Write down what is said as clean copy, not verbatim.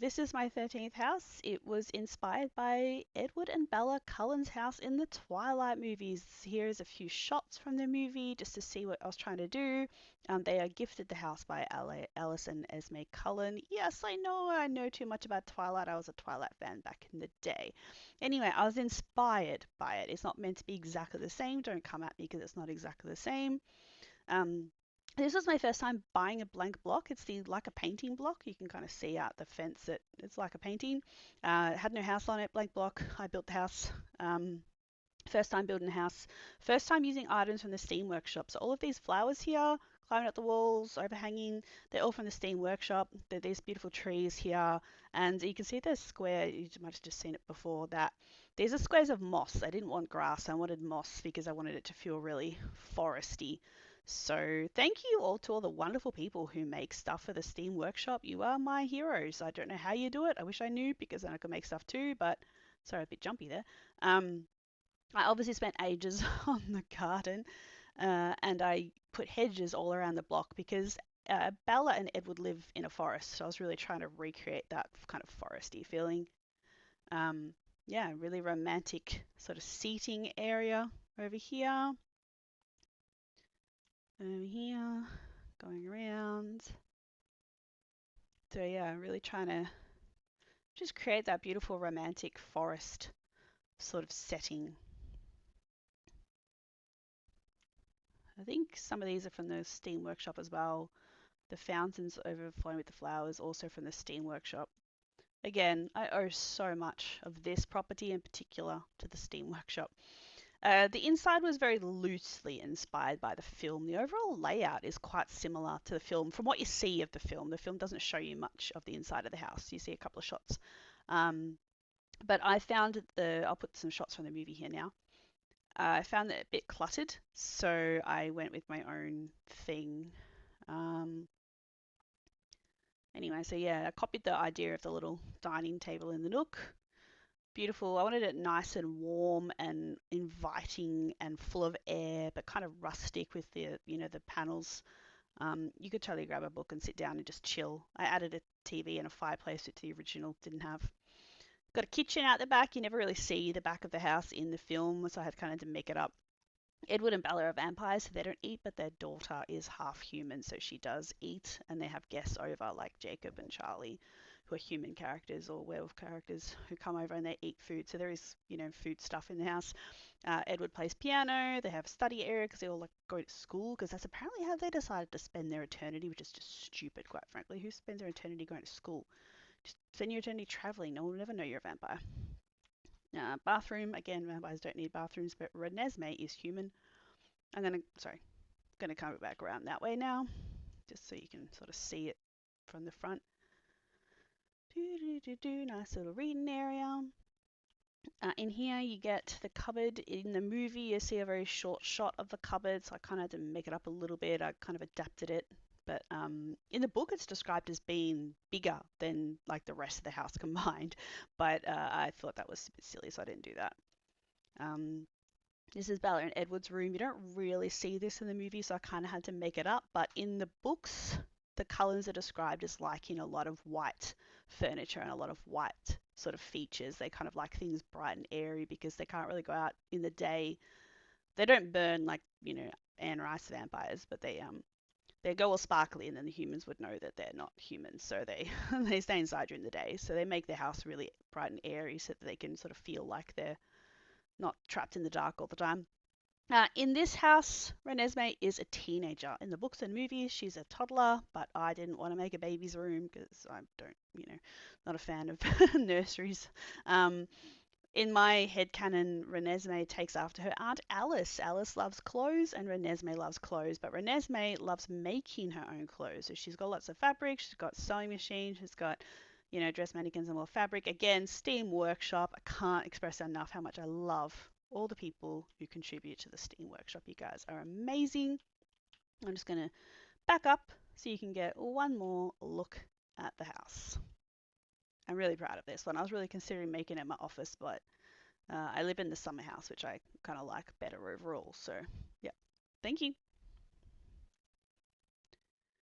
this is my 13th house. It was inspired by Edward and Bella Cullen's house in the Twilight movies. Here's a few shots from the movie just to see what I was trying to do. They are gifted the house by Alice and Esme Cullen. Yes, I know too much about Twilight. I was a Twilight fan back in the day. Anyway, I was inspired by it. It's not meant to be exactly the same. Don't come at me because it's not exactly the same. Um, this was my first time buying a blank block. It's like a painting block. You can kind of see out the fence that it's like a painting. It had no house on it, blank block. I built the house. First time building a house. First time using items from the Steam Workshop. So all of these flowers here, climbing up the walls, overhanging, they're all from the Steam Workshop. They're these beautiful trees here. And you can see the square, you might have just seen it before that. These are squares of moss. I didn't want grass, I wanted moss because I wanted it to feel really foresty. So thank you all to all the wonderful people who make stuff for the Steam Workshop. You are my heroes. I don't know how you do it. I wish I knew because then I could make stuff too, but sorry, a bit jumpy there. I obviously spent ages on the garden and I put hedges all around the block because Bella and Edward live in a forest. So I was really trying to recreate that kind of foresty feeling. Um, yeah, really romantic sort of seating area over here. Over here, going around. So yeah, really trying to just create that beautiful romantic forest sort of setting. I think some of these are from the Steam Workshop as well. The fountains overflowing with the flowers also from the Steam Workshop. Again, I owe so much of this property in particular to the Steam Workshop. The inside was very loosely inspired by the film. The overall layout is quite similar to the film. From what you see of the film doesn't show you much of the inside of the house. You see a couple of shots. But I found I'll put some shots from the movie here now. I found it a bit cluttered, so I went with my own thing. Anyway, so yeah, I copied the idea of the little dining table in the nook. Beautiful. I wanted it nice and warm and inviting and full of air, but kind of rustic with the panels. You could totally grab a book and sit down and just chill. I added a TV and a fireplace, which the original didn't have. Got a kitchen out the back. You never really see the back of the house in the film, so I had kind of to make it up. Edward and Bella are vampires, so they don't eat, but their daughter is half human, so she does eat, and they have guests over like Jacob and Charlie, who are human characters or werewolf characters who come over and they eat food. So there is, food stuff in the house. Edward plays piano. They have a study area because they all like go to school because that's apparently how they decided to spend their eternity, which is just stupid, quite frankly. Who spends their eternity going to school? Just spend your eternity traveling. No one will ever know you're a vampire. Bathroom, again, vampires don't need bathrooms, but Renesmee is human. Gonna come back around that way now, just so you can sort of see it from the front. Nice little reading area. In here you get the cupboard. In the movie you see a very short shot of the cupboard, so I kind of had to make it up a little bit. I kind of adapted it. But in the book it's described as being bigger than like the rest of the house combined. But I thought that was a bit silly, so I didn't do that. This is Bella and Edward's room. You don't really see this in the movie, so I kind of had to make it up. But in the books, the Cullens are described as liking a lot of white furniture and a lot of white sort of features. They kind of like things bright and airy because they can't really go out in the day. They don't burn like, Anne Rice vampires, but they go all sparkly, and then the humans would know that they're not humans, so they they stay inside during the day. So they make their house really bright and airy so that they can sort of feel like they're not trapped in the dark all the time. In this house, Renesmee is a teenager. In the books and movies, she's a toddler, but I didn't want to make a baby's room because I don't, not a fan of nurseries. In my headcanon, Renesmee takes after her aunt Alice. Alice loves clothes and Renesmee loves clothes, but Renesmee loves making her own clothes. So she's got lots of fabric, she's got sewing machine, she's got dress mannequins and more fabric. Again, Steam Workshop. I can't express enough how much I love all the people who contribute to the Steam Workshop. You guys are amazing. I'm just going to back up so you can get one more look at the house. I'm really proud of this one. I was really considering making it my office, but I live in the summer house, which I kind of like better overall. So, yeah. Thank you.